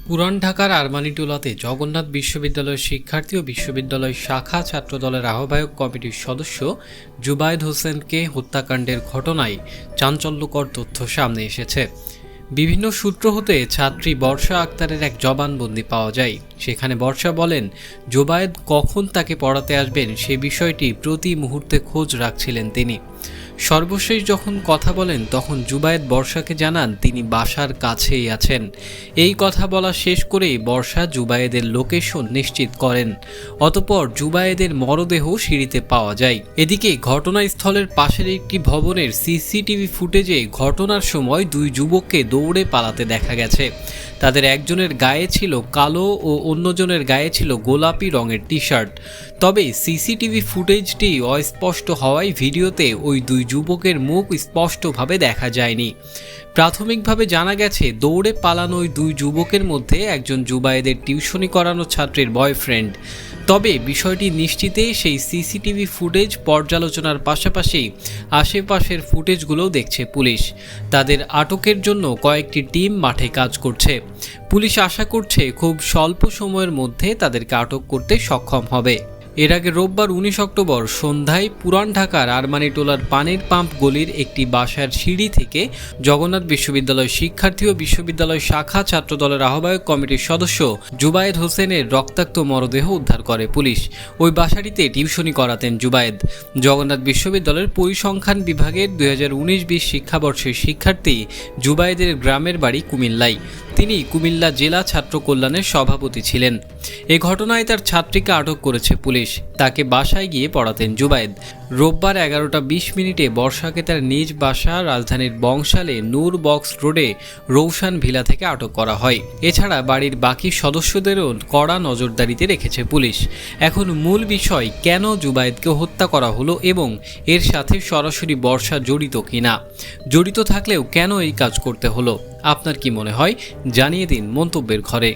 পুরান ঢাকার আরমানিটোলাতে জগন্নাথ বিশ্ববিদ্যালয়ের শিক্ষার্থী ও বিশ্ববিদ্যালয় শাখা ছাত্রদলের আহ্বায়ক কমিটির সদস্য জুবায়েদ হোসেনকে হত্যাকাণ্ডের ঘটনায় চাঞ্চল্যকর তথ্য সামনে এসেছে। বিভিন্ন সূত্র হতে ছাত্রী বর্ষা আক্তারের এক জবানবন্দি পাওয়া যায়। সেখানে বর্ষা বলেন, জুবায়েদ কখন তাকে পড়াতে আসবেন সে বিষয়টি প্রতি মুহূর্তে খোঁজ রাখছিলেন তিনি। সর্বশেষ যখন কথা বলেন তখন জুবায়েদ বর্ষাকে জানান তিনি বাসার কাছেই আছেন। এই কথা বলা শেষ করেই বর্ষা জুবায়েদের লোকেশন নিশ্চিত করেন। অতঃপর জুবায়েদের মরদেহ সিঁড়িতে পাওয়া যায়। এদিকে ঘটনাস্থলের পাশের একটি ভবনের সিসিটিভি ফুটেজে ঘটনার সময় দুই যুবককে দৌড়ে পালাতে দেখা গেছে। তাদের একজনের গায়ে ছিল কালো ও অন্যজনের গায়ে ছিল গোলাপি রঙের টি শার্ট। তবে সিসিটিভি ফুটেজটি অস্পষ্ট হওয়ায় ভিডিওতে ওই দুই যুবকের মুখ স্পষ্টভাবে দেখা যায়নি। প্রাথমিকভাবে জানা গেছে দৌড়ে পালানো ওই দুই যুবকের মধ্যে একজন জুবায়েদের টিউশনি করানো ছাত্রের বয়ফ্রেন্ড। তবে বিষয়টি নিশ্চিতে সেই সিসিটিভি ফুটেজ পর্যালোচনার পাশাপাশি আশেপাশের ফুটেজগুলোও দেখছে পুলিশ। তাদের আটকের জন্য কয়েকটি টিম মাঠে কাজ করছে। পুলিশ আশা করছে খুব স্বল্প সময়ের মধ্যে তাদেরকে আটক করতে সক্ষম হবে। এর আগে রোববার 19 অক্টোবর সন্ধ্যায় পুরান ঢাকার আরমানিটোলার পানির পাম্প গলির একটি বাসার সিঁড়ি থেকে জগন্নাথ বিশ্ববিদ্যালয় শিক্ষার্থী ও বিশ্ববিদ্যালয় শাখা ছাত্রদলের আহ্বায়ক কমিটির সদস্য জুবায়েদ হোসেনের রক্তাক্ত মরদেহ উদ্ধার করে পুলিশ। ওই বাসাটিতে টিউশনি করাতেন জুবায়েদ। জগন্নাথ বিশ্ববিদ্যালয়ের পরিসংখ্যান বিভাগের 2019-20 শিক্ষাবর্ষের শিক্ষার্থী জুবায়েদের গ্রামের বাড়ি কুমিল্লায়। তিনি কুমিল্লা জেলা ছাত্র কল্যাণের সভাপতি ছিলেন। এ ঘটনায় তার ছাত্রীকে আটক করেছে পুলিশ। তাকে বাসায় গিয়ে পড়াতেন জুবায়েদ। রোববার 11টা 20 বর্ষাকে তার নিজ বাসা রাজধানীর বংশালে নূর বক্স রোডে রৌশান ভিলা থেকে আটক করা হয়। এছাড়া বাড়ির বাকি সদস্যদেরও কড়া নজরদারিতে রেখেছে পুলিশ। এখন মূল বিষয়, কেন জুবায়েদকে হত্যা করা হলো এবং এর সাথে সরাসরি বর্ষা জড়িত কিনা। জড়িত থাকলেও কেন এই কাজ করতে হলো, আপনার কি মনে হয় জানিয়ে দিন মন্তব্যের ঘরে।